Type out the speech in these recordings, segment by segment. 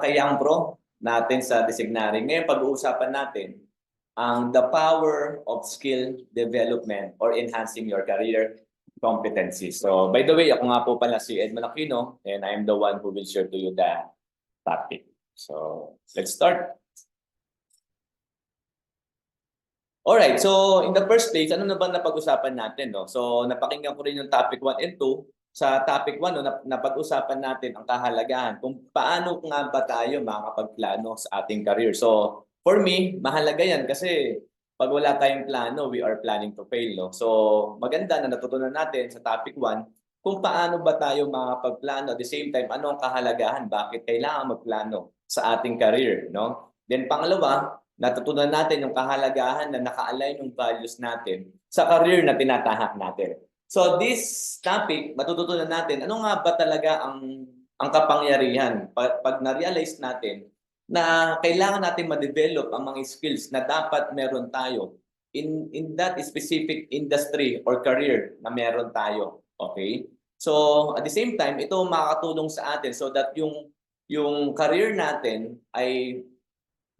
ka-young pro natin sa Designare. Ngayon pag-uusapan natin ang the power of skill development or enhancing your career competencies. So by the way, ako nga po pala si Ed Malakino and I'm the one who will share to you the topic. So let's start. Alright, so in the first place, ano na ba napag-usapan natin? No? So napakinggan ko rin yung topic 1 and 2. Sa topic 1, no, napag-usapan natin ang kahalagahan kung paano nga ba tayo makakapagplano sa ating career. So for me, mahalaga yan kasi pag wala tayong plano, we are planning to fail. No? So maganda na natutunan natin sa topic 1 kung paano ba tayo makakapagplano. At the same time, ano ang kahalagahan? Bakit kailangan magplano sa ating career? No? Then pangalawa, natutunan natin yung kahalagahan na naka-align yung values natin sa career na tinatahak natin. So this topic, matututunan natin ano nga ba talaga ang kapangyarihan pag na-realize natin na kailangan natin ma-develop ang mga skills na dapat meron tayo in that specific industry or career na meron tayo. Okay? So at the same time, ito makakatulong sa atin so that yung career natin ay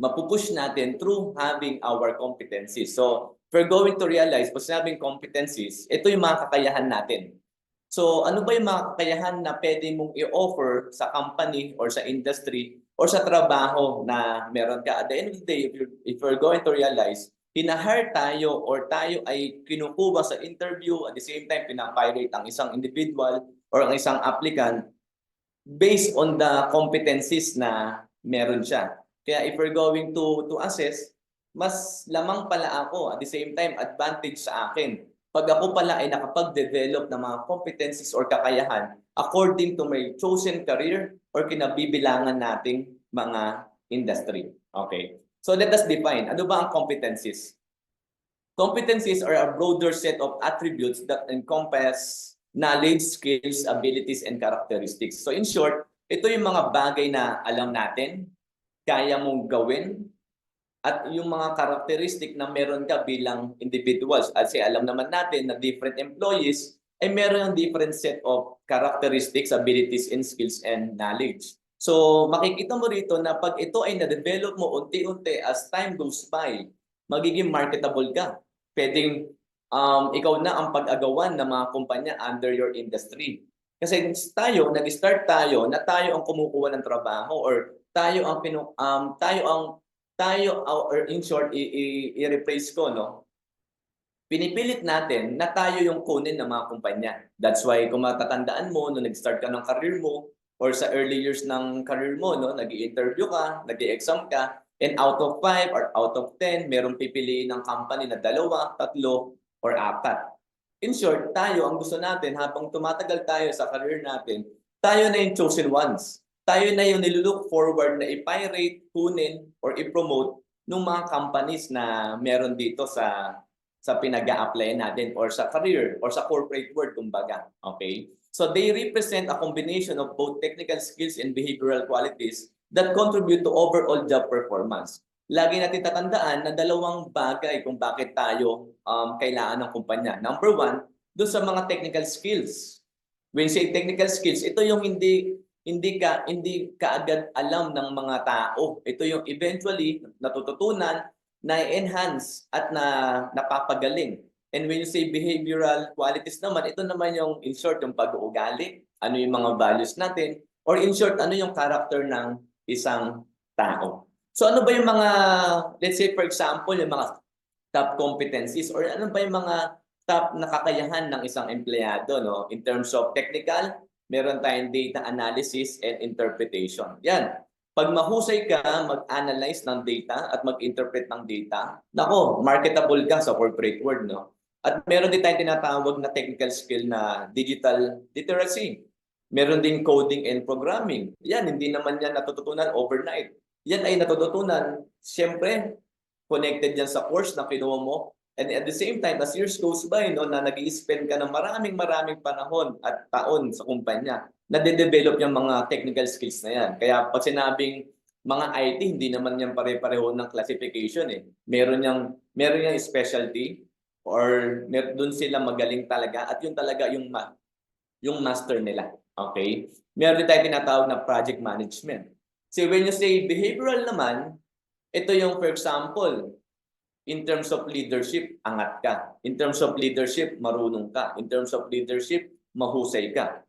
mapupush natin through having our competencies. So, we're going to realize, pag sinabing competencies, ito yung mga kakayahan natin. So, ano ba yung mga kakayahan na pwede mong i-offer sa company or sa industry or sa trabaho na meron ka? At the end of the day, if you're going to realize, hinahire tayo or tayo ay kinukuha sa interview, at the same time, pinapirate ang isang individual or ang isang applicant based on the competencies na meron siya. Kaya if we're going to assess, mas lamang pala ako, at the same time, advantage sa akin. Pag ako pala ay nakapag-develop ng mga competencies or kakayahan according to my chosen career or kinabibilangan nating mga industry. Okay? So let us define, ano ba ang competencies? Competencies are a broader set of attributes that encompass knowledge, skills, abilities, and characteristics. So in short, ito yung mga bagay na alam natin, kaya mong gawin, at yung mga characteristic na meron ka bilang individuals. Kasi alam naman natin na different employees ay meron ng different set of characteristics, abilities, and skills and knowledge. So makikita mo rito na pag ito ay na-develop mo unti-unti as time goes by, magiging marketable ka. Pwedeng ikaw na ang pag-agawan ng mga kumpanya under your industry. Kasi tayo, nag-start tayo na tayo ang kumukuha ng trabaho or tayo ang or in short i-rephrase ko, no? Pinipilit natin na tayo yung kunin ng mga kumpanya. That's why kung matatandaan mo nung nag-start ka ng career mo or sa early years ng career mo, no, nag-i-interview ka, nag-i-exam ka, and out of 5 or out of 10, merong pipiliin ng company na 2, 3, or 4. In short, tayo ang gusto natin habang tumatagal tayo sa career natin, tayo na yung chosen ones. Tayo na yung nilulook forward na i-pirate, kunin, or i-promote ng mga companies na meron dito sa pinag-a-apply natin or sa career or sa corporate world, kumbaga. Okay? So they represent a combination of both technical skills and behavioral qualities that contribute to overall job performance. Lagi natin tatandaan na dalawang bagay kung bakit tayo kailangan ng kumpanya. Number 1, doon sa mga technical skills. When say technical skills, ito yung hindi kaagad alam ng mga tao. Ito yung eventually natututunan, na-enhance at napapagaling. And when you say behavioral qualities naman, ito naman yung in short yung pag-uugali, ano yung mga values natin, or in short ano yung character ng isang tao. So ano ba yung mga, let's say for example, yung mga top competencies or ano ba yung mga top na kakayahan ng isang empleyado, no? In terms of technical, meron tayong data analysis and interpretation. Yan. Pag mahusay ka mag-analyze ng data at mag-interpret ng data, nako, marketable ka sa corporate world, no? At meron din tayong tinatawag na technical skill na digital literacy. Meron din coding and programming. Yan, hindi naman yan natututunan overnight. Yan ay natututunan, siyempre, connected yan sa course na kinuha mo. And at the same time, as years goes by, no, na nag-i-spend ka ng maraming panahon at taon sa kumpanya, nade-develop yung mga technical skills na yan. Kaya pag sinabing mga IT, hindi naman yan pare-pareho ng classification eh. Meron yang specialty or doon sila magaling talaga at yun talaga yung master nila. Okay? Meron din tayo tinatawag na project management. So when you say behavioral naman, ito yung for example, in terms of leadership, angat ka. In terms of leadership, marunong ka. In terms of leadership, mahusay ka.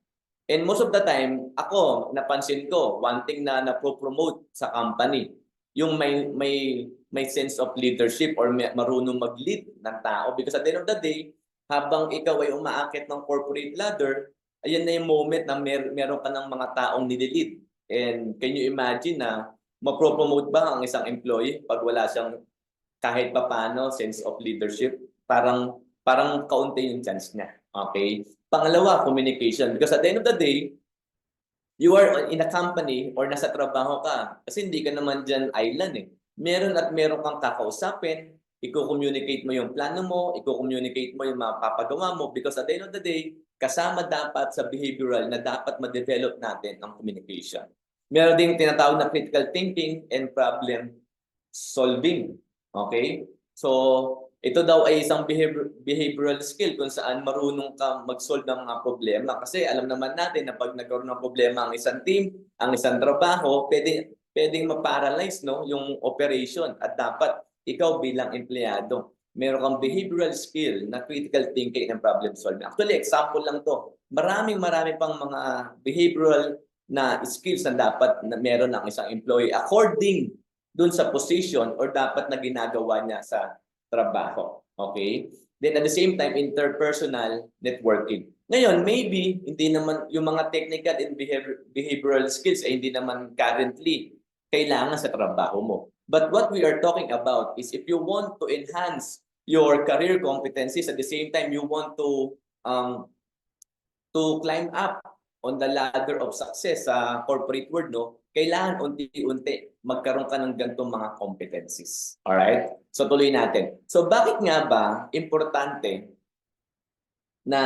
And most of the time, ako, napansin ko, one thing na napopromote sa company, yung may sense of leadership or marunong mag-lead ng tao. Because at the end of the day, habang ikaw ay umaakit ng corporate ladder, ayan na yung moment na meron ka ng mga taong nililid. And can you imagine na mapropromote ba ang isang employee pag wala siyang kahit papaano sense of leadership? Parang kaunti yung chance niya. Okay? Pangalawa, communication. Because at the end of the day, you are in a company or nasa trabaho ka. Kasi hindi ka naman dyan island eh. Meron at meron kang kakausapin, i-communicate mo yung plano mo, i-communicate mo yung mapapagawa mo because at the end of the day, kasama dapat sa behavioral na dapat ma-develop natin ang communication. Meron ding tinatawag na critical thinking and problem solving. Okay? So, ito daw ay isang behavioral skill kung saan marunong ka mag-solve ng mga problema. Kasi alam naman natin na pag nagkaroon ng problema ang isang team, ang isang trabaho, pwedeng ma-paralyze no, yung operation. At dapat ikaw bilang empleyado, meron kang behavioral skill na critical thinking and problem solving. Actually, example lang to. Maraming pang mga behavioral na skills na dapat na meron ng isang employee according dun sa position or dapat na ginagawa niya sa trabaho. Okay? Then at the same time, interpersonal networking. Ngayon, maybe hindi naman yung mga technical and behavioral skills ay hindi naman currently kailangan sa trabaho mo. But what we are talking about is if you want to enhance your career competencies at the same time you want to climb up on the ladder of success sa corporate world, no? Kailangan unti-unti magkaroon ka ng ganitong mga competencies. Alright? So tuloy natin. So bakit nga ba importante na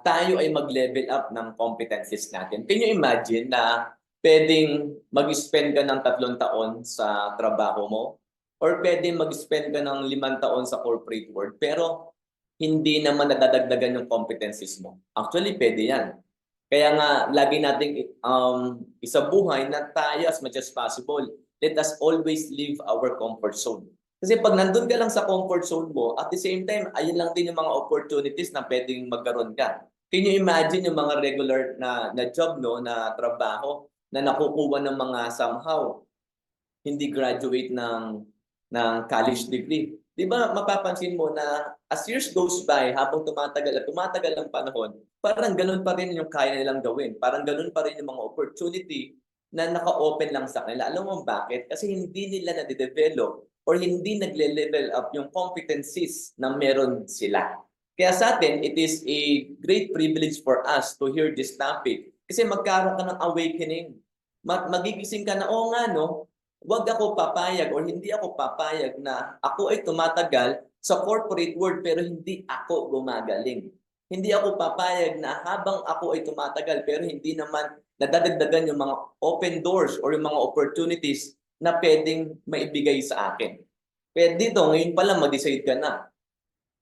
tayo ay mag-level up ng competencies natin? Can you imagine na pwedeng mag-spend ka ng 3 taon sa trabaho mo? Or pwedeng mag-spend ka ng 5 taon sa corporate world pero hindi naman nadadagdagan yung competencies mo? Actually, pwede yan. Kaya nga, lagi nating isabuhay na tayo as much as possible. Let us always leave our comfort zone. Kasi pag nandun ka lang sa comfort zone mo, at the same time, ayun lang din yung mga opportunities na pwedeng magkaroon ka. Can you imagine yung mga regular na job, no, na trabaho, na nakukuha ng mga somehow hindi graduate ng college degree? Di ba mapapansin mo na as years goes by, habang tumatagal ang panahon, parang ganun pa rin yung kaya nilang gawin. Parang ganun pa rin yung mga opportunity na naka-open lang sa kanila. Alam mo bakit? Kasi hindi nila na-develop or hindi nagle-level up yung competencies na meron sila. Kaya sa atin, it is a great privilege for us to hear this topic. Kasi magkaroon ka ng awakening. Magigising ka na, oo nga no, wag ako papayag or hindi ako papayag na ako ay tumatagal sa corporate world pero hindi ako gumagaling. Hindi ako papayag na habang ako ay tumatagal pero hindi naman nadadagdagan yung mga open doors or yung mga opportunities na pwedeng maibigay sa akin. Pero dito, ngayon pa lang mag-decide ka na.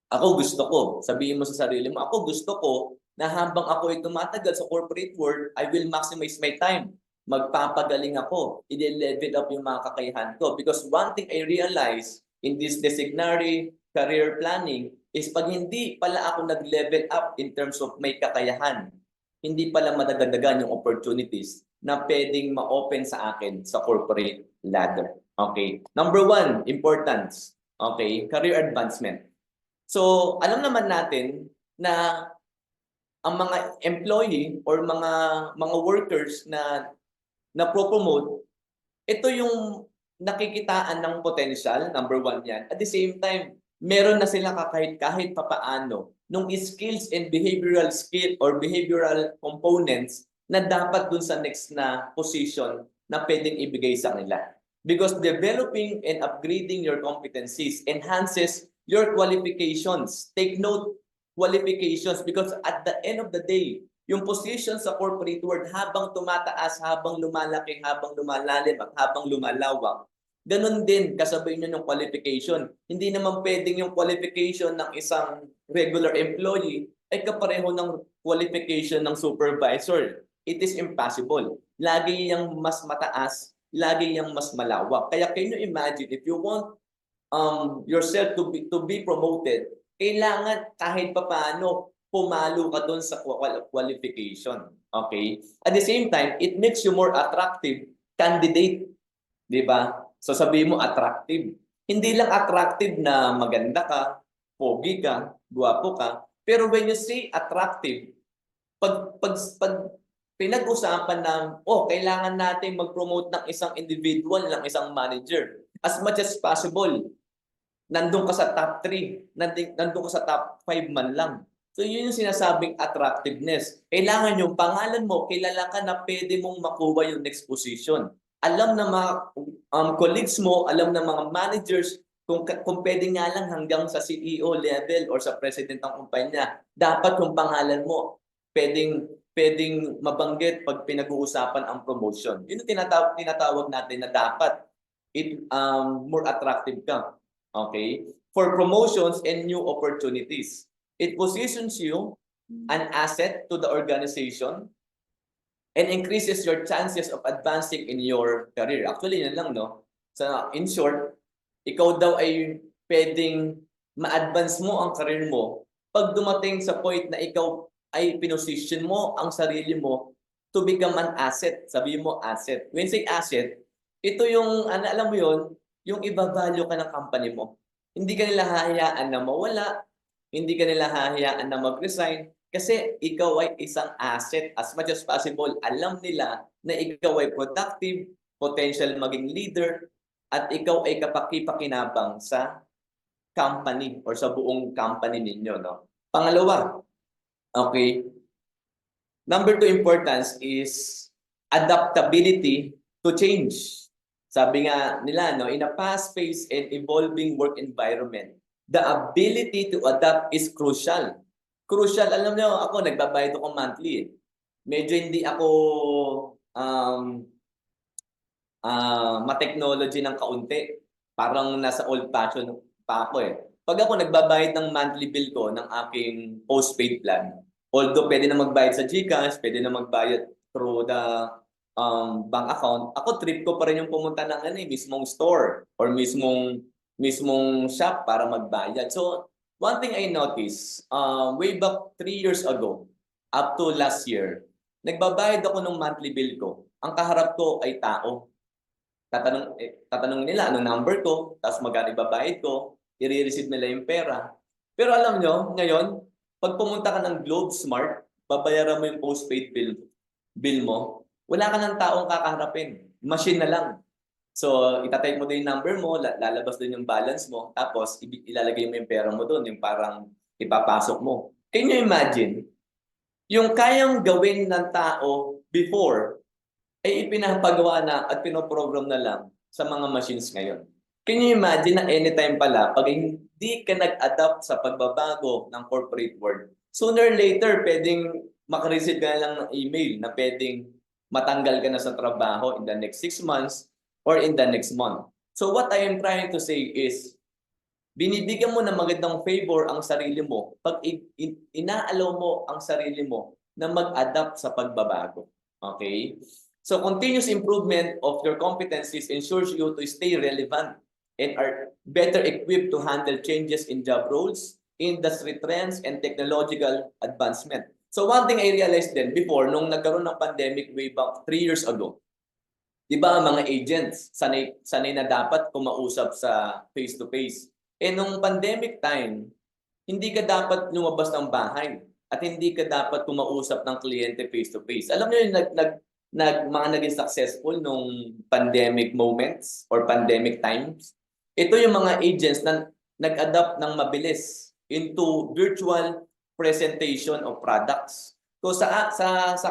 Ako gusto ko, sabihin mo sa sarili mo, ako gusto ko na habang ako ay tumatagal sa corporate world, I will maximize my time. Magpapagaling ako, i-level up yung mga kakayahan ko. Because one thing I realize in this designatory career planning is pag hindi pala ako nag-level up in terms of may kakayahan, hindi pala madagdagan yung opportunities na pwedeng ma-open sa akin sa corporate ladder. Okay. Number 1, importance. Okay, career advancement. So, alam naman natin na ang mga employee or mga workers na pro-promote, ito yung nakikitaan ng potential, number 1 yan. At the same time, meron na sila kahit papaano nung skills and behavioral skill or behavioral components na dapat dun sa next na position na pwedeng ibigay sa kanila. Because developing and upgrading your competencies enhances your qualifications. Take note, qualifications, because at the end of the day, yung position sa corporate world habang tumataas, habang lumalaki, habang lumalalim, at habang lumalawak, ganun din kasabay nyo yung qualification. Hindi naman pwedeng yung qualification ng isang regular employee ay kapareho ng qualification ng supervisor. It is impossible. Lagi yung mas mataas lagi yang mas malawak. Kaya can you imagine if you want yourself to be promoted, kailangan kahit papaano pumalo ka doon sa qualification. Okay? At the same time, it makes you more attractive candidate. Di ba? So sabihin mo attractive. Hindi lang attractive na maganda ka, pogi ka, guwapo ka, pero when you say attractive, pag pinag-usapan na, kailangan natin mag-promote ng isang individual, ng isang manager, as much as possible, nandun ka sa top 3, nandun ka sa top 5 man lang. So yun yung sinasabing attractiveness. Kailangan yung pangalan mo, kilala ka na pwede mong makuha yung next position. Alam na mga colleagues mo, alam na mga managers, kung pwede nga lang hanggang sa CEO level or sa president ng kumpanya, dapat yung pangalan mo pwedeng mabanggit pag pinag-uusapan ang promotion. Yun yung tinatawag natin na dapat more attractive ka. Okay? For promotions and new opportunities. It positions you an asset to the organization and increases your chances of advancing in your career. Actually, yun lang, no? So, in short, ikaw daw ay pwedeng ma-advance mo ang career mo pag dumating sa point na ikaw ay pinosisyon mo ang sarili mo to become an asset. Sabihin mo asset. When say asset, ito yung, alam mo yun, yung iba-value ka ng company mo. Hindi ka nila hahayaan na mawala, hindi ka nila hahayaan na mag-resign, kasi ikaw ay isang asset. As much as possible, alam nila na ikaw ay productive, potential maging leader, at ikaw ay kapaki-pakinabang sa company or sa buong company ninyo. No? Pangalawa, okay, number 2 importance is adaptability to change. Sabi nga nila, no, in a fast-paced and evolving work environment, the ability to adapt is crucial. Crucial, alam niyo, ako nagbabayad ako monthly. Medyo hindi ako ma-technology ng kaunti. Parang nasa old fashion pa ako eh. Pag ako nagbabayad ng monthly bill ko ng aking postpaid plan, although pwede na magbayad sa GCash, pwede na magbayad through the bank account, ako trip ko pa rin yung pumunta ng mismong store or mismong shop para magbayad. So, one thing I noticed, way back 3 years ago, up to last year, nagbabayad ako ng monthly bill ko. Ang kaharap ko ay tao. Tatanong nila anong number ko, tapos magkano ibabayad ko, i-receive nila yung pera. Pero alam nyo, ngayon, pag pumunta ka ng Globe Smart, babayaran mo yung postpaid bill mo, wala ka ng taong kakaharapin. Machine na lang. So, itatype mo din yung number mo, lalabas din yung balance mo, tapos ilalagay mo yung pera mo doon, yung parang ipapasok mo. Can you imagine? Yung kayang gawin ng tao before, ay ipinapagawa na at pinoprogram na lang sa mga machines ngayon. Can you imagine na anytime pala, pag hindi ka nag-adapt sa pagbabago ng corporate world, sooner or later, pwedeng makareceive ka na lang ng email na pwedeng matanggal ka na sa trabaho in the next 6 months or in the next month. So what I am trying to say is, binibigyan mo ng magandang favor ang sarili mo pag inaalaw mo ang sarili mo na mag-adapt sa pagbabago. Okay? So continuous improvement of your competencies ensures you to stay relevant and are better equipped to handle changes in job roles, industry trends, and technological advancement. So one thing I realized then before, nung nagkaroon ng pandemic way back 3 years ago, di ba ang mga agents, sanay na dapat kumausap sa face-to-face. Nung pandemic time, hindi ka dapat lumabas ng bahay at hindi ka dapat kumausap ng kliyente face-to-face. Alam niyo yung mga naging successful nung pandemic moments or pandemic times? Ito yung mga agents na nag-adapt ng mabilis into virtual presentation of products. So sa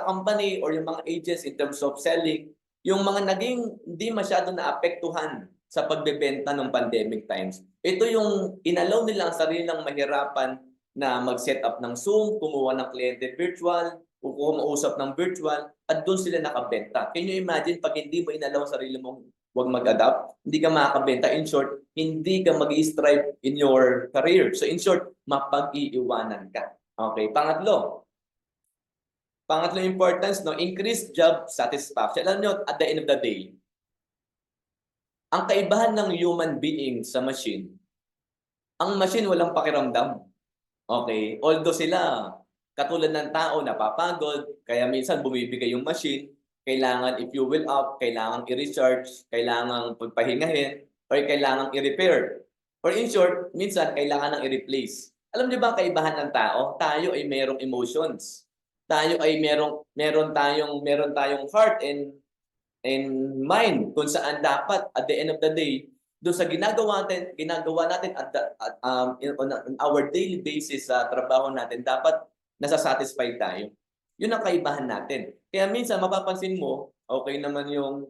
company or yung mga agents in terms of selling, yung mga naging hindi masyado naapektuhan sa pagbebenta ng pandemic times, ito yung inalaw nila ang sarili ng mahirapan na mag-set up ng Zoom, kumuha ng kliyente virtual, o kumausap ng virtual, at doon sila nakabenta. Can you imagine pag hindi mo inalaw ang sarili mong huwag mag-adapt, hindi ka makakabenta. In short, hindi ka mag-strive in your career. So in short, mapag-iiwanan ka. Okay, pangatlo importance, no, increased job satisfaction. Alam nyo, at the end of the day, Ang kaibahan ng human being sa machine, ang machine walang pakiramdam. Okay? Although sila, katulad ng tao, napapagod, kaya minsan bumibigay yung machine, kailangan i-fuel up, kailangan i-recharge, kailangan pagpahingahin, or kailangan i-repair. Or in short, minsan kailangan ng i-replace. Alam niyo ba ang kaibahan ng tao? Tayo ay merong emotions. Tayo ay meron tayong heart and mind kung saan dapat at the end of the day doon sa ginagawa natin on our daily basis sa trabaho natin dapat nasa-satisfy tayo. Yun ang kaibahan natin. Kaya minsan mapapansin mo, okay naman yung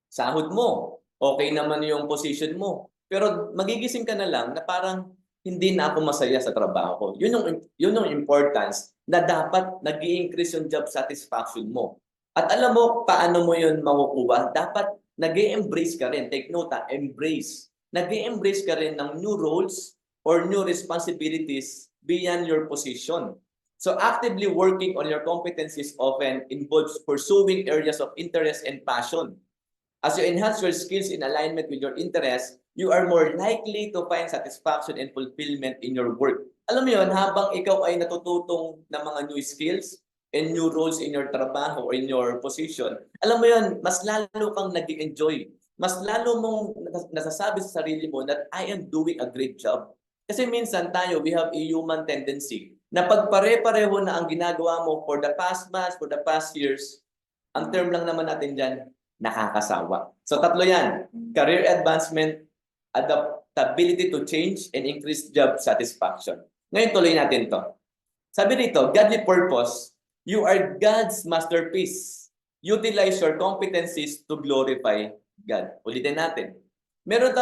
sahod mo, okay naman yung position mo, pero magigising ka na lang na parang hindi na ako masaya sa trabaho ko. Yun yung importance na dapat nag-i-increase yung job satisfaction mo. At alam mo paano mo yun makukuha? Dapat nag-i-embrace ka rin. Take note, embrace. Nag-i-embrace ka rin ng new roles or new responsibilities beyond your position. So actively working on your competencies often involves pursuing areas of interest and passion. As you enhance your skills in alignment with your interests, you are more likely to find satisfaction and fulfillment in your work. Alam mo yun, habang ikaw ay natututong ng mga new skills and new roles in your trabaho or in your position, alam mo yun, mas lalo kang nag-enjoy. Mas lalo mong nasasabi sa sarili mo that I am doing a great job. Kasi minsan tayo, we have a human tendency na pag pare-pareho na ang ginagawa mo for the past months, for the past years, ang term lang naman natin dyan, nakakasawa. So tatlo yan, career advancement, adaptability to change, and increased job satisfaction. Ngayon tuloy natin to. Sabi rito, godly purpose, you are God's masterpiece. Utilize your competencies to glorify God. Ulitin natin. Meron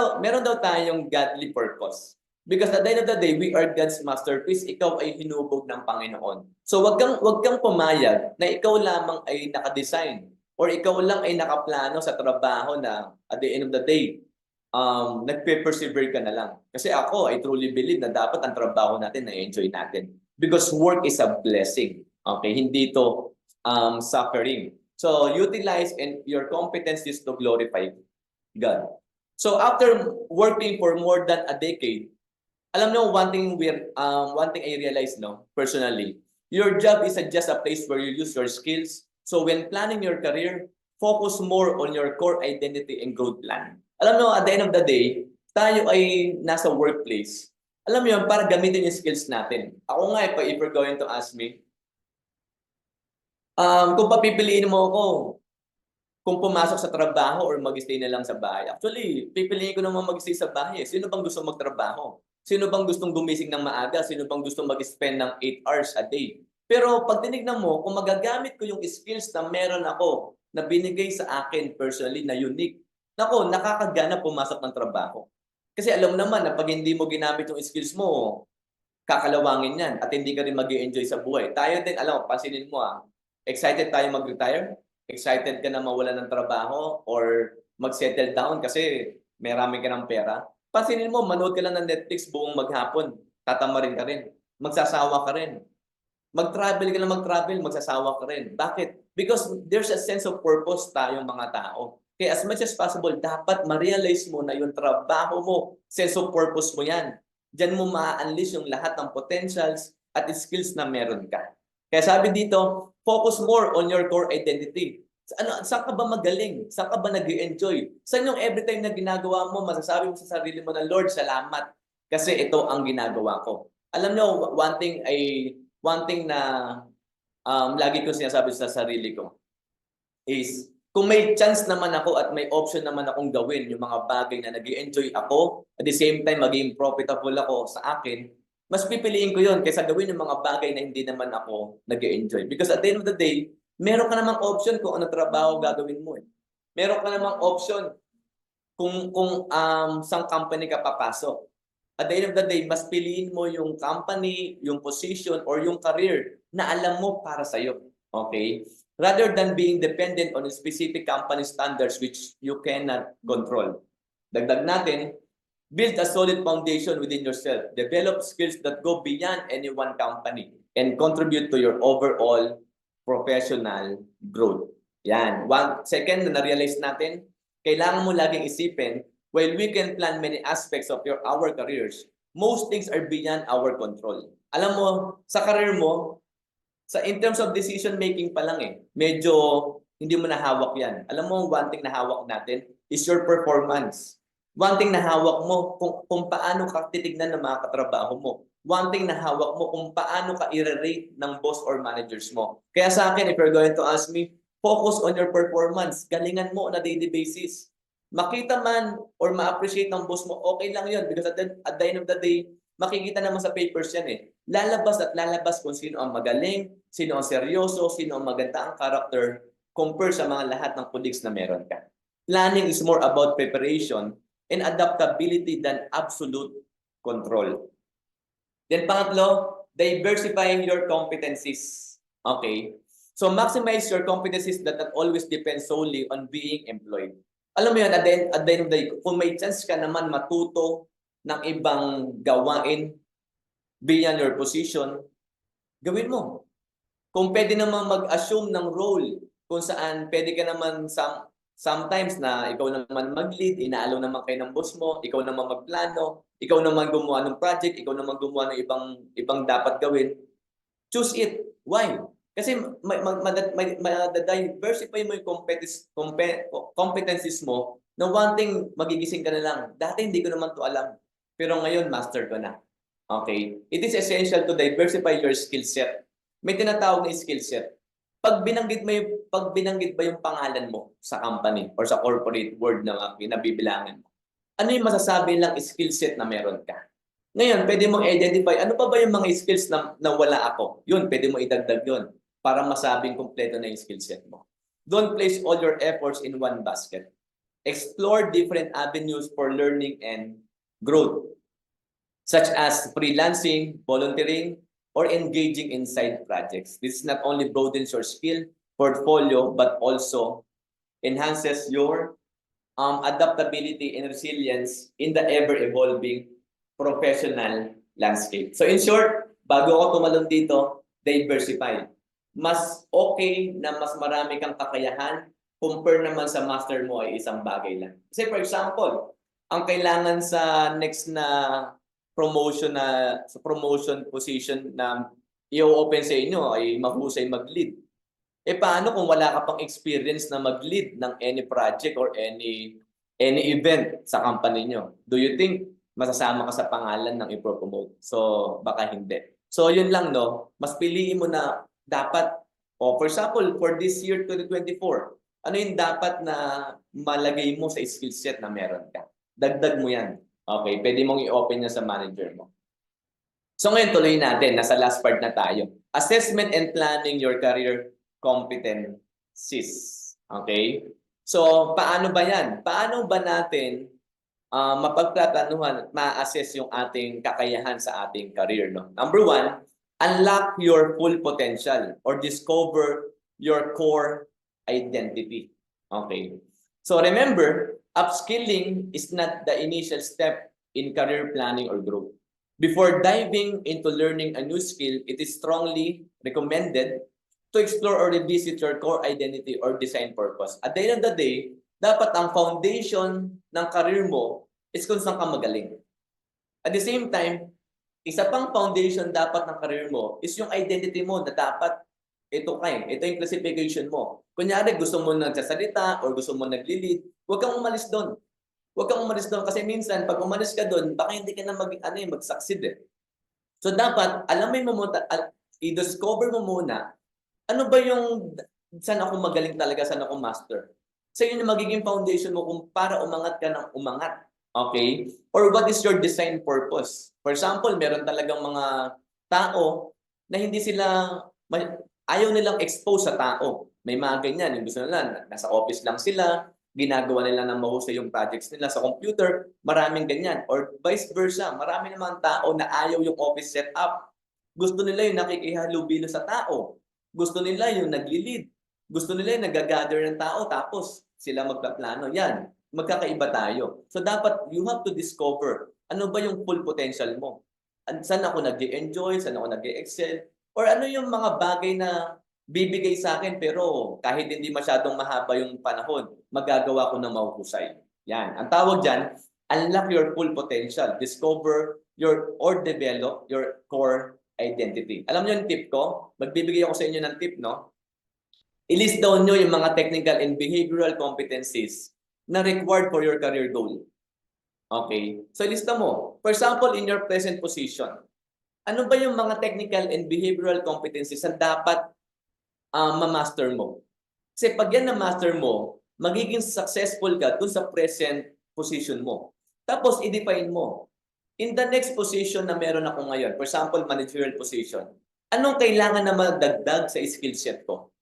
daw tayong godly purpose. Because at the end of the day, we are God's masterpiece. Ikaw ay hinubog ng Panginoon. So wag kang pumayag na ikaw lamang ay nakadesign or ikaw lang ay nakaplano sa trabaho na at the end of the day, nagpe-persevere ka na lang. Kasi ako, I truly believe na dapat ang trabaho natin na-enjoy natin. Because work is a blessing. Okay? Hindi to suffering. So, utilize your competencies to glorify God. So, after working for more than a decade, alam nyo, one thing I realized, no, personally, your job isn't just a place where you use your skills. So when planning your career, focus more on your core identity and growth plan. Alam nyo, at the end of the day, tayo ay nasa workplace. Alam mo yun, para gamitin yung skills natin. Ako nga, if you're going to ask me, kung papipiliin mo ako, kung pumasok sa trabaho or mag-stay na lang sa bahay. Actually, pipiliin ko naman mag-stay sa bahay. Sino bang gusto magtrabaho? Sino bang gustong gumising ng maaga? Sino bang gustong mag-spend ng 8 hours a day? Pero pag tinignan mo, kung magagamit ko yung skills na meron ako, na binigay sa akin personally, na unique, nako, nakakagana pumasok ng trabaho. Kasi alam naman na pag hindi mo ginamit yung skills mo, kakalawangin yan at hindi ka rin mag-i-enjoy sa buhay. Tayo din, alam mo, pansinin mo excited tayo mag-retire? Excited ka na mawala ng trabaho or mag-settle down kasi may rami ka ng pera? Pansinin mo, manood ka lang ng Netflix buong maghapon, tatamarin ka rin, magsasawa ka rin. Mag-travel ka lang mag-travel, magsasawa ka rin. Bakit? Because there's a sense of purpose tayong mga tao. Kaya as much as possible, dapat ma-realize mo na yung trabaho mo, sense of purpose mo yan. Diyan mo ma-unleash yung lahat ng potentials at skills na meron ka. Kaya sabi dito, focus more on your core identity. Saan ka ba magaling? Saan ka ba nag-enjoy? Saan yung every time na ginagawa mo, masasabi mo sa sarili mo na, Lord, salamat. Kasi ito ang ginagawa ko. Alam nyo, one thing na lagi ko sinasabi sa sarili ko is, kung may chance naman ako at may option naman akong gawin yung mga bagay na nag-enjoy ako, at the same time maging profitable ako sa akin, mas pipiliin ko yun kaysa gawin yung mga bagay na hindi naman ako nag-enjoy. Because at the end of the day, meron ka namang option kung ano trabaho gagawin mo. Meron ka namang option kung saan company ka papasok. At the end of the day, mas piliin mo yung company, yung position, or yung career na alam mo para sa'yo. Okay? Rather than being dependent on a specific company standards which you cannot control. Dagdag natin, build a solid foundation within yourself. Develop skills that go beyond any one company and contribute to your overall professional growth. Yan. Second na na-realize natin, kailangan mo laging isipin, while we can plan many aspects of our careers, most things are beyond our control. Alam mo, sa career mo, in terms of decision making pa lang medyo hindi mo na hawak yan. Alam mo, one thing na hawak natin is your performance. One thing na hawak mo kung paano ka titignan ng mga katrabaho mo. One thing na hawak mo kung paano ka i-rate ng boss or managers mo. Kaya sa akin, if you're going to ask me, focus on your performance. Galingan mo on a daily basis. Makita man or ma-appreciate ng boss mo, okay lang yun. Because at the end of the day, makikita naman sa papers yan lalabas at lalabas kung sino ang magaling, sino ang seryoso, sino ang maganda ang character compare sa mga lahat ng colleagues na meron ka. Planning is more about preparation and adaptability than absolute control. Then pangatlo, diversifying your competencies. Okay? So maximize your competencies that not always depend solely on being employed. Alam mo yun, at the end of the day, kung may chance ka naman matuto ng ibang gawain beyond your position, gawin mo. Kung pwede naman mag-assume ng role, kung saan pwede ka naman sometimes na ikaw naman mag-lead, inaalaw naman kayo ng boss mo, ikaw naman magplano, ikaw naman gumawa ng project, ikaw naman gumawa ng ibang dapat gawin, choose it. Why? Kasi ma-diversify mo yung competencies mo na one thing, magigising ka na lang. Dati hindi ko naman to alam. Pero ngayon, master ko na. Okay? It is essential to diversify your skill set. May tinatawag na skill set. Pag binanggit ba yung pangalan mo sa company or sa corporate world na nabibilangan mo, ano yung masasabi lang skill set na meron ka? Ngayon, pwede mong identify, ano pa ba yung mga skills na wala ako? Yun, pwede mo idagdag yun para masabing kumpleto na yung skill set mo. Don't place all your efforts in one basket. Explore different avenues for learning and growth, such as freelancing, volunteering, or engaging in side projects. This not only broadens your skill portfolio, but also enhances your adaptability and resilience in the ever-evolving professional landscape. So in short, bago ako tumalon dito, diversify. Mas okay na mas marami kang kakayahan compare naman sa master mo ay isang bagay lang. Kasi for example, ang kailangan sa next na promotion position na i-open sa inyo ay mahusay mag-lead. Paano kung wala ka pang experience na mag-lead ng any project or any event sa company nyo? Do you think masasama ka sa pangalan ng i-promote? So, baka hindi. So, yun lang, no? Mas piliin mo na dapat, for example, for this year 2024, ano yung dapat na malagay mo sa skill set na meron ka? Dagdag mo yan. Okay, pwede mong i-open yan sa manager mo. So ngayon, tuloy natin. Nasa last part na tayo. Assessment and planning your career competencies. Okay? So, paano ba yan? Paano ba natin mapagplaplanuhan at ma-assess yung ating kakayahan sa ating career? No? Number one, unlock your full potential or discover your core identity. Okay? So remember, upskilling is not the initial step in career planning or growth. Before diving into learning a new skill, it is strongly recommended to explore or revisit your core identity or design purpose. At the end of the day, dapat ang foundation ng career mo is kung saan ka magaling. At the same time, isa pang foundation dapat ng career mo is yung identity mo na dapat ito yung classification mo. Kunyari, gusto mo nagsasalita or gusto mo nagli-lead, huwag kang umalis doon. Huwag kang umalis doon kasi minsan pag umalis ka doon, baka hindi ka na mag-succeed. So dapat alamin mo muna, i-discover mo muna ano ba yung saan ako magaling talaga, saan ako master. So yun yung magiging foundation mo kung para umangat ka ng umangat. Okay? Or what is your design purpose? For example, meron talagang mga tao na hindi sila ayaw nilang expose sa tao. May mga ganyan, yung gusto nila, nasa office lang sila, ginagawa nila ng mahusay yung projects nila sa computer, maraming ganyan. Or vice versa, marami naman tao na ayaw yung office setup. Gusto nila yung nakikihalubilo sa tao. Gusto nila yung nagli-lead. Gusto nila yung nag-gather ng tao tapos sila magpaplano. Yan, magkakaiba tayo. So dapat you have to discover ano ba yung full potential mo. Saan ako nag-enjoy, saan ako nag-excel, or ano yung mga bagay na bibigay sa akin pero kahit hindi masyadong mahaba yung panahon, magagawa ko na mahuhusay. Yan. Ang tawag diyan, unlock your full potential. Discover your or develop your core identity. Alam niyo yung tip ko? Magbibigay ako sa inyo ng tip, no? I-list down nyo yung mga technical and behavioral competencies na required for your career goal. Okay? So, ilista mo. For example, in your present position, ano ba yung mga technical and behavioral competencies na dapat ma-master mo? Kasi pag yan na-master mo, magiging successful ka dun sa present position mo. Tapos, i-define mo. In the next position na meron ako ngayon, for example, managerial position, anong kailangan na madagdag sa skill set ko?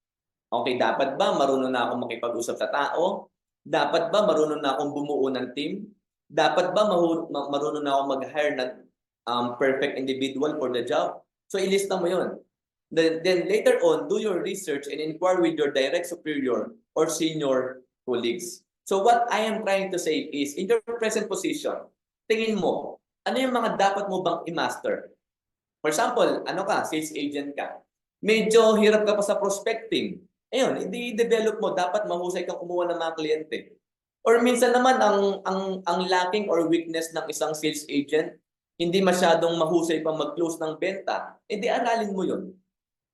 Okay, dapat ba marunong na akong makipag-usap sa tao? Dapat ba marunong na akong bumuo ng team? Dapat ba marunong na akong mag-hire ng perfect individual for the job? So, ilista mo yun. Then later on, do your research and inquire with your direct superior or senior colleagues. So what I am trying to say is, in your present position, tingin mo, ano yung mga dapat mo bang i-master? For example, ano ka, sales agent ka. Medyo hirap ka pa sa prospecting. Ayun, i-develop mo, dapat mahusay kang kumuha ng mga kliyente. Or minsan naman, ang lacking or weakness ng isang sales agent, hindi masyadong mahusay pa mag-close ng benta, edi aralin mo yun.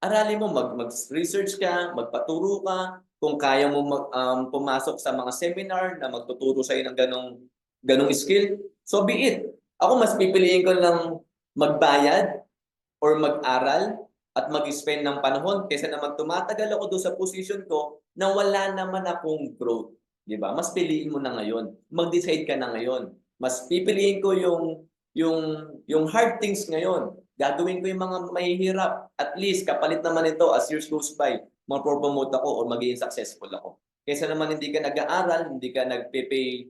Aralin mo, mag-research ka, magpaturo ka, kung kaya mo pumasok sa mga seminar na magtuturo sa'yo ng ganong skill, so be it. Ako, mas pipiliin ko lang magbayad or mag-aral at mag-spend ng panahon kaysa naman tumatagal ako doon sa position ko na wala naman akong growth. Di ba? Mas piliin mo na ngayon. Mag-decide ka na ngayon. Mas pipiliin ko yung hard things ngayon. Gagawin ko yung mga mahihirap. At least, kapalit naman ito as years goes by, mapropromote ako o magiging successful ako. Kaysa naman hindi ka nag-aaral, hindi ka nagpe-pay,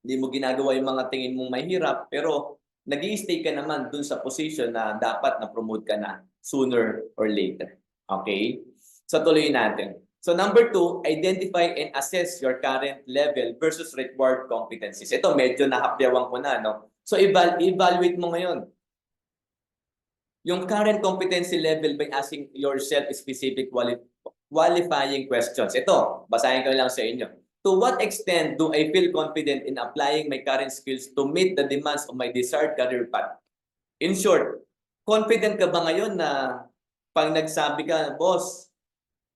hindi mo ginagawa yung mga tingin mong mahirap, pero nag-i-stay ka naman dun sa position na dapat na-promote ka na sooner or later. Okay? So, tuloy natin. So, number 2, identify and assess your current level versus required competencies. Ito, medyo nahapyawan ko na, no? So, evaluate mo ngayon yung current competency level by asking yourself specific qualifying questions. Ito, basahin ko lang sa inyo. To what extent do I feel confident in applying my current skills to meet the demands of my desired career path? In short, confident ka ba ngayon na pag nagsabi ka, boss,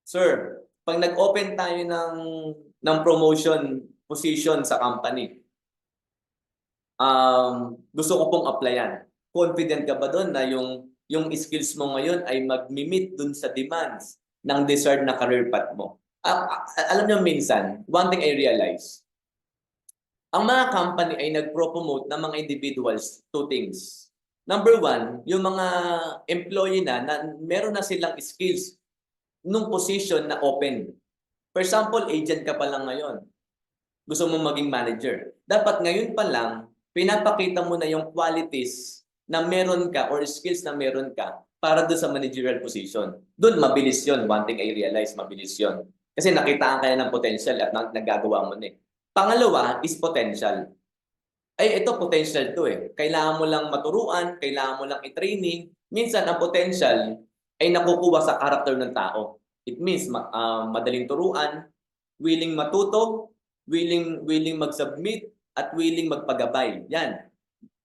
sir, pag nag-open tayo ng promotion position sa company, gusto ko pong applyan. Confident ka ba doon na yung skills mo ngayon ay mag-meet dun sa demands ng desired na career path mo? Alam niyo minsan, one thing I realize, ang mga company ay nag-promote ng mga individuals two things. Number 1, yung mga employee na meron na silang skills nung position na open. For example, agent ka pa lang ngayon. Gusto mo maging manager. Dapat ngayon pa lang, pinapakita mo na yung qualities na meron ka or skills na meron ka para doon sa managerial position. Doon, mabilis yun. One thing I realize, mabilis yun. Kasi nakitaan ka na ng potential at nagagawa mo na eh. Pangalawa is potential. Ay, ito potential to eh. Kailangan mo lang maturuan, kailangan mo lang i-training. Minsan, ang potential ay nakukuha sa karakter ng tao. It means madaling turuan, willing matuto, willing mag-submit, at willing magpagabay. Yan.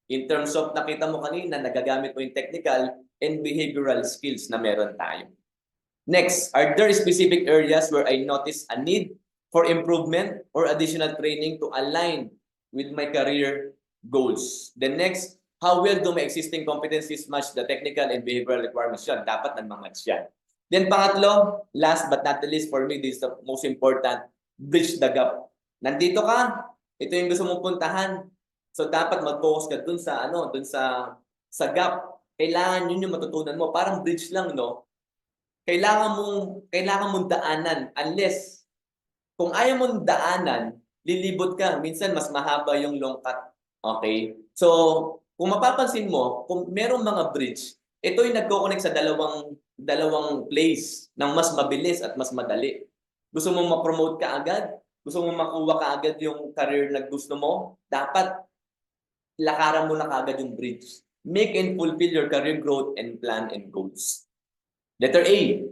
In terms of nakita mo kanina, nagagamit mo yung technical and behavioral skills na meron tayo. Next, are there specific areas where I notice a need for improvement or additional training to align with my career goals? The next, how well do my existing competencies match the technical and behavioral requirements? Yan, dapat nag-match yan. Then pangatlo, last but not the least for me, this is the most important, bridge the gap. Nandito ka, ito yung gusto mong puntahan. So dapat mag-focus ka dun sa gap. Kailangan yun yung matutunan mo. Parang bridge lang, no? Kailangan mong daanan unless kung ayaw mong daanan, lilibot ka. Minsan mas mahaba yung long cut. Okay? So, kung mapapansin mo, kung merong mga bridge, ito yung nagko-connect sa dalawang place ng mas mabilis at mas madali. Gusto mo ma-promote ka agad? Gusto mo makuha ka agad yung career na gusto mo? Dapat lakaran mo na agad yung bridge. Make and fulfill your career growth and plan and goals. Letter A,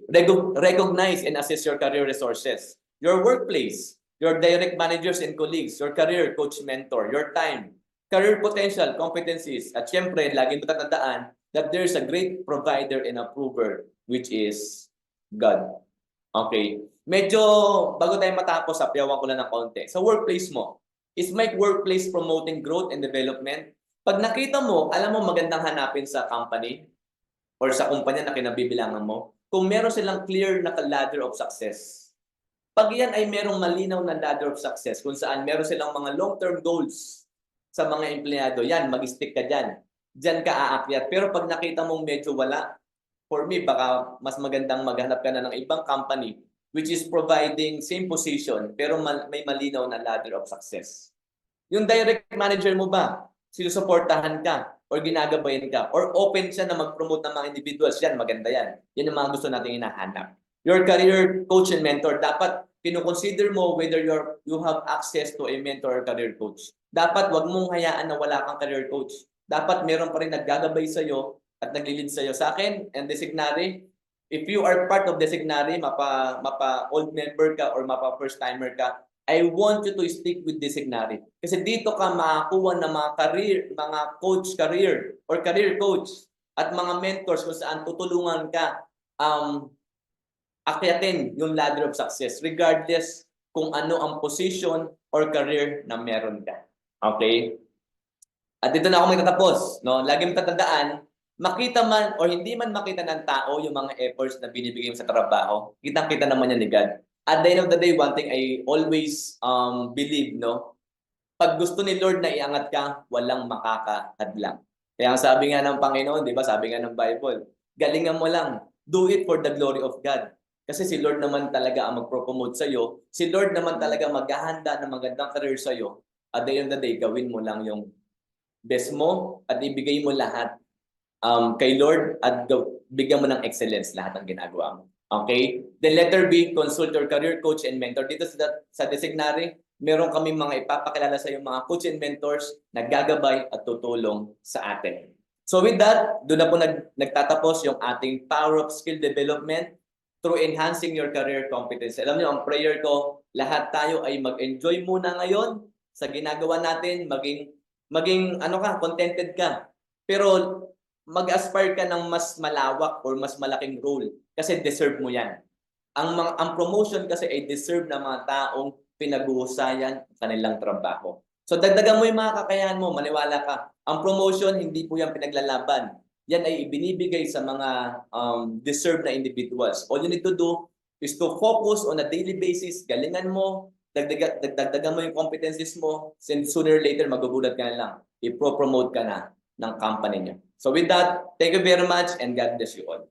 recognize and assess your career resources. Your workplace, your direct managers and colleagues, your career coach mentor, your time, career potential, competencies, at syempre, lagi mo tatandaan that there's a great provider and approver, which is God. Okay. Medyo, bago tayo matapos, sapiawan ko lang ng konti. Sa workplace mo, is my workplace promoting growth and development? Pag nakita mo, alam mo magandang hanapin sa company or sa kumpanya na kinabibilangan mo, kung meron silang clear na ladder of success. Pag yan ay merong malinaw na ladder of success, kung saan meron silang mga long-term goals sa mga empleyado, yan, mag-stick ka dyan. Dyan ka aakyat. Pero pag nakita mong medyo wala, for me, baka mas magandang maghanap ka na ng ibang company which is providing same position pero may malinaw na ladder of success. Yung direct manager mo ba, sinusuportahan ka or ginagabayan ka or open siya na mag-promote ng mga individuals, yan, maganda yan. Yan ang mga gusto natin hinahanap. Your career coach and mentor, dapat kino-consider mo whether you have access to a mentor or career coach. Dapat wag mong hayaan na wala kang career coach. Dapat meron pa rin naggagabay sa'yo at naglilid sa'yo. Sa akin, and designary, if you are part of designary, mapa old member ka or mapa first timer ka, I want you to stick with designary. Kasi dito ka makakuha ng mga coach career or career coach at mga mentors kung saan tutulungan ka akyatin yung ladder of success regardless kung ano ang position or career na meron ka. Okay? At dito na ako magtatapos. No? Lagi mong tatandaan, makita man o hindi man makita ng tao yung mga efforts na binibigay mo sa trabaho, kitang-kita naman yan ni God. At the end of the day, one thing I always believe, no? Pag gusto ni Lord na iangat ka, walang makakahadlang. Kaya ang sabi nga ng Panginoon, di ba? Sabi nga ng Bible, galingan mo lang. Do it for the glory of God. Kasi si Lord naman talaga ang magpropromote sa'yo. Si Lord naman talaga maghahanda ng magandang career sa'yo. At the end of the day, gawin mo lang yung best mo at ibigay mo lahat kay Lord at bigyan mo ng excellence lahat ng ginagawa mo. Okay? Then letter B, consult your career coach and mentor. Dito sa designary, meron kami mga ipapakilala sa iyo mga coach and mentors na gagabay at tutulong sa atin. So with that, doon na po nagtatapos yung ating Power of Skill Development through enhancing your career competence. Alam niyo, ang prayer ko, lahat tayo ay mag-enjoy muna ngayon sa ginagawa natin, maging contented ka. Pero mag-aspire ka ng mas malawak or mas malaking role kasi deserve mo yan. Ang promotion kasi ay deserve ng mga taong pinag-uusayan ang kanilang trabaho. So dagdagan mo yung mga kakayahan mo, maniwala ka. Ang promotion, hindi po yan pinaglalaban. Yan ay ibinibigay sa mga deserve na individuals. All you need to do is to focus on a daily basis, galingan mo, dagdagan mo yung competencies mo, since sooner or later magugulat ka na lang, i-promote ka na ng company niyo. So with that, thank you very much and God bless you all.